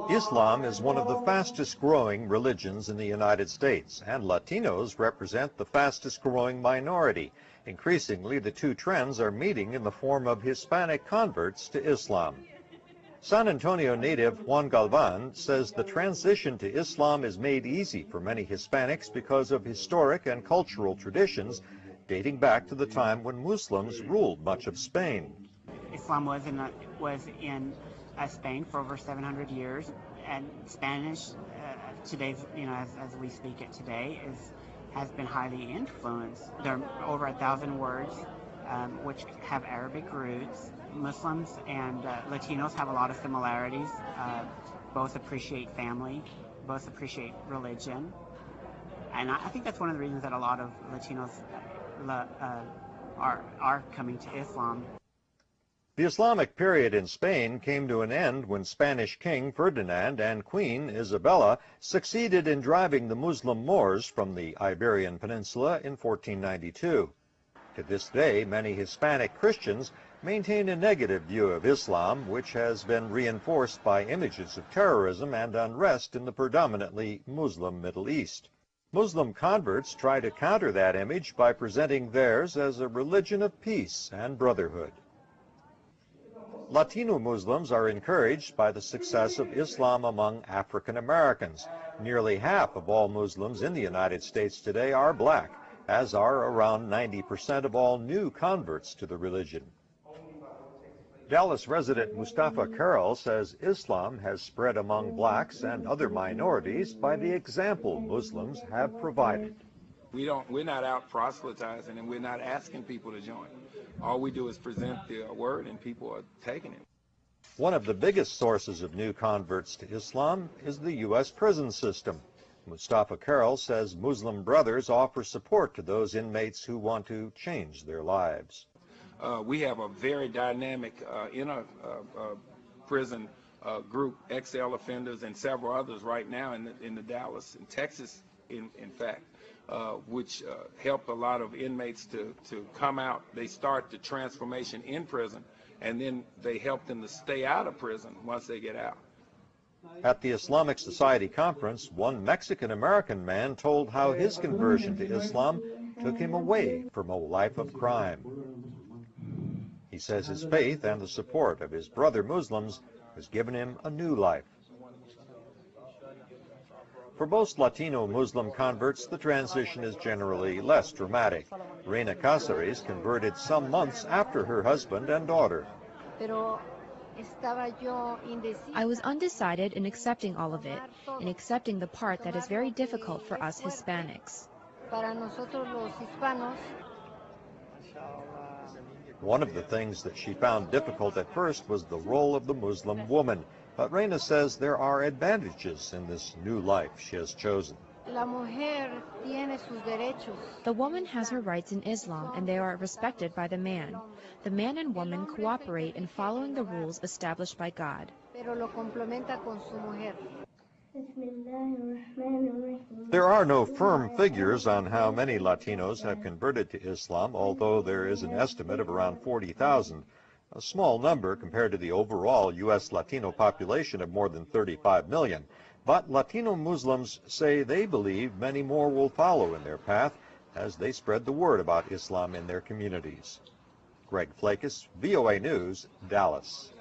Islam is one of the fastest growing religions in the United States, and Latinos represent the fastest growing minority. Increasingly, the two trends are meeting in the form of Hispanic converts to Islam. San Antonio native Juan Galvan says the transition to Islam is made easy for many Hispanics because of historic and cultural traditions dating back to the time when Muslims ruled much of Spain. Islam was in Spain for over 700 years, and Spanish today's, as we speak it today, has been highly influenced. There are over 1,000 words which have Arabic roots. Muslims and Latinos have a lot of similarities. Both appreciate family, both appreciate religion, and I think that's one of the reasons that a lot of Latinos are coming to Islam. The Islamic period in Spain came to an end when Spanish King Ferdinand and Queen Isabella succeeded in driving the Muslim Moors from the Iberian Peninsula in 1492. To this day, many Hispanic Christians maintain a negative view of Islam, which has been reinforced by images of terrorism and unrest in the predominantly Muslim Middle East. Muslim converts try to counter that image by presenting theirs as a religion of peace and brotherhood. Latino Muslims are encouraged by the success of Islam among African Americans. Nearly half of all Muslims in the United States today are black, as are around 90% of all new converts to the religion. Dallas resident Mustafa Carroll says Islam has spread among blacks and other minorities by the example Muslims have provided. We're not out proselytizing, and we're not asking people to join. All we do is present the word, and people are taking it. One of the biggest sources of new converts to Islam is the U.S. prison system. Mustafa Carroll says Muslim brothers offer support to those inmates who want to change their lives. We have a very dynamic inner prison group, XL offenders, and several others right now in the Dallas and Texas, in fact, which help a lot of inmates to come out. They start the transformation in prison, and then they help them to stay out of prison once they get out. At the Islamic Society conference, one Mexican-American man told how his conversion to Islam took him away from a life of crime. He says his faith and the support of his brother Muslims has given him a new life. For most Latino Muslim converts, the transition is generally less dramatic. Reina Cáceres converted some months after her husband and daughter. I was undecided in accepting all of it, in accepting the part that is very difficult for us Hispanics. One of the things that she found difficult at first was the role of the Muslim woman. But Reina says there are advantages in this new life she has chosen. The woman has her rights in Islam, and they are respected by the man. The man and woman cooperate in following the rules established by God. There are no firm figures on how many Latinos have converted to Islam, although there is an estimate of around 40,000. A small number compared to the overall U.S. Latino population of more than 35 million. But Latino Muslims say they believe many more will follow in their path as they spread the word about Islam in their communities. Greg Flakus, VOA News, Dallas.